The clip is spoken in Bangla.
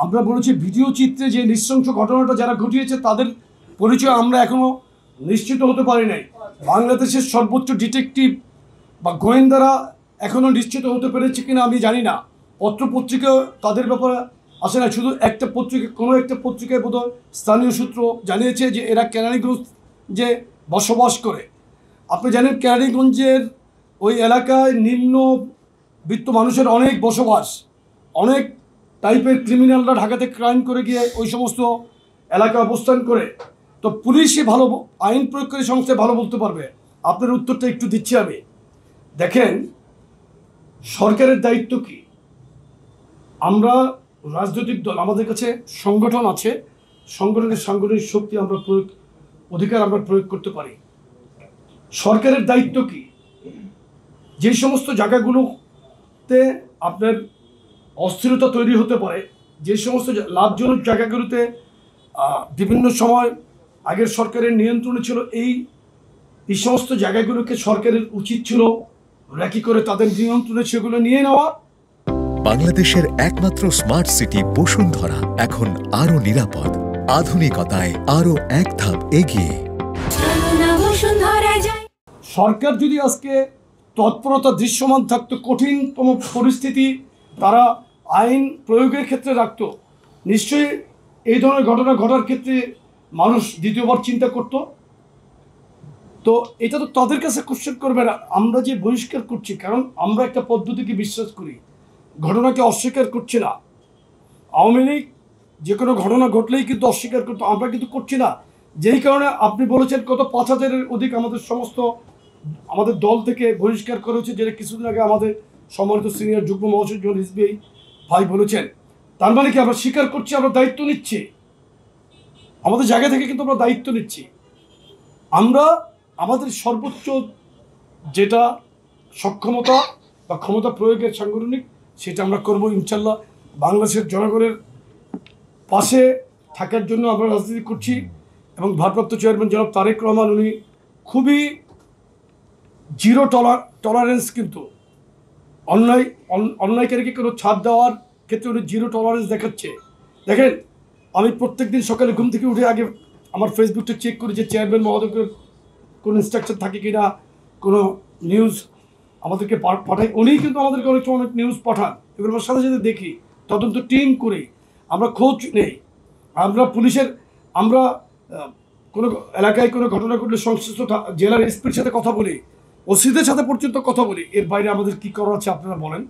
আমরা বলেছি ভিডিও চিত্রে যে নৃশংস ঘটনাটা যারা ঘটিয়েছে তাদের পরিচয় আমরা এখনও নিশ্চিত হতে পারি নাই। বাংলাদেশের সর্বোচ্চ ডিটেকটিভ বা গোয়েন্দারা এখনও নিশ্চিত হতে পেরেছে কিনা আমি জানি না। পত্রপত্রিকা তাদের ব্যাপারে আসে না, শুধু একটা পত্রিকা, কোনো একটা পত্রিকায় বোধহয় স্থানীয় সূত্র জানিয়েছে যে এরা কেরানীগঞ্জে বসবাস করে। আপনি জানেন কেরানীগঞ্জের ওই এলাকায় নিম্নবিত্ত মানুষের অনেক বসবাস, অনেক টাইপের ক্রিমিনালরা ঢাকাতে ক্রাইম করে গিয়ে ওই সমস্ত এলাকায় অবস্থান করে। তো পুলিশই ভালো, আইন প্রয়োগকারী সংস্থায় ভালো বলতে পারবে। আপনার উত্তরটা একটু দিচ্ছি আমি। দেখেন, সরকারের দায়িত্ব কি? আমরা রাজনৈতিক দল, আমাদের কাছে সংগঠন আছে, সংগঠনের সাংগঠনিক শক্তি আমরা অধিকার আমরা প্রয়োগ করতে পারি। সরকারের দায়িত্ব কি? যে সমস্ত জায়গাগুলোতে আপনার অস্থিরতা তৈরি হতে পারে, যে সমস্ত লাভজনক জায়গাগুলোতে বিভিন্ন সময় আগের সরকারের নিয়ন্ত্রণে ছিল, এই সমস্ত জায়গাগুলোকে সরকারের উচিত ছিল র্যাকি করে তাদের নিয়ন্ত্রণে সেগুলো নিয়ে নেওয়া। বাংলাদেশের একমাত্র স্মার্ট সিটি বসুন্ধরা এখন আরো নিরাপদ, আধুনিকতায় আরো এক ধাপ এগিয়ে। সরকার যদি আজকে তৎপরতা দৃশ্যমান থাকতো, কঠিনতম পরিস্থিতি তারা আইন প্রয়োগের ক্ষেত্রে রাখত, নিশ্চয়ই এই ধরনের ঘটনা ঘটার ক্ষেত্রে মানুষ দ্বিতীয়বার চিন্তা করত। তো এটা তো তাদের কাছে কোশ্চেন করবে না। আমরা যে বহিষ্কার করছি, কারণ আমরা একটা পদ্ধতিকে বিশ্বাস করি, ঘটনাকে অস্বীকার করছি না। আওয়ামী লীগ যে কোনো ঘটনা ঘটলেই কিন্তু অস্বীকার করতো, আমরা কিন্তু করছি না। যেই কারণে আপনি বলেছেন কত ৫,০০০-এর অধিক আমাদের দল থেকে বহিষ্কার করা হয়েছে, যেটা কিছুদিন আগে আমাদের সম্মানিত সিনিয়র যুগ্ম মহাসচিব রিজভী ভাই বলেছেন। তার মানে কি আমরা স্বীকার করছি, আমরা দায়িত্ব নিচ্ছি, আমাদের জায়গা থেকে কিন্তু আমরা দায়িত্ব নিচ্ছি। আমরা আমাদের সর্বোচ্চ যেটা সক্ষমতা বা ক্ষমতা প্রয়োগের সাংগঠনিক, সেটা আমরা করব ইনশাল্লাহ। বাংলাদেশের জনগণের পাশে থাকার জন্য আমরা রাজনীতি করছি। এবং ভারপ্রাপ্ত চেয়ারম্যান জনাব তারেক রহমান, উনি খুবই জিরো টলারেন্স, কিন্তু অন্যায়কারীকে কোনো ছাড় দেওয়ার ক্ষেত্রে উনি জিরো টলারেন্স দেখাচ্ছে। দেখেন, আমি প্রত্যেক দিন সকালে ঘুম থেকে উঠে আগে আমার ফেসবুকটা চেক করি যে চেয়ারম্যান মহোদয়ের কোনো ইনস্ট্রাকশন থাকে কি না, কোনো নিউজ আমাদেরকে পাঠায়। উনিই কিন্তু আমাদেরকে অনেক সময় অনেক নিউজ পাঠান, এগুলো আমার সাথে সাথে দেখি, তদন্ত টিম করি, আমরা খোঁজ নেই। আমরা কোনো এলাকায় কোনো ঘটনা ঘটলে সংশ্লিষ্ট জেলার এসপির সাথে কথা বলি, ওসিদের সাথে পর্যন্ত কথা বলি। এর বাইরে আমাদের কী করা আছে আপনারা বলেন?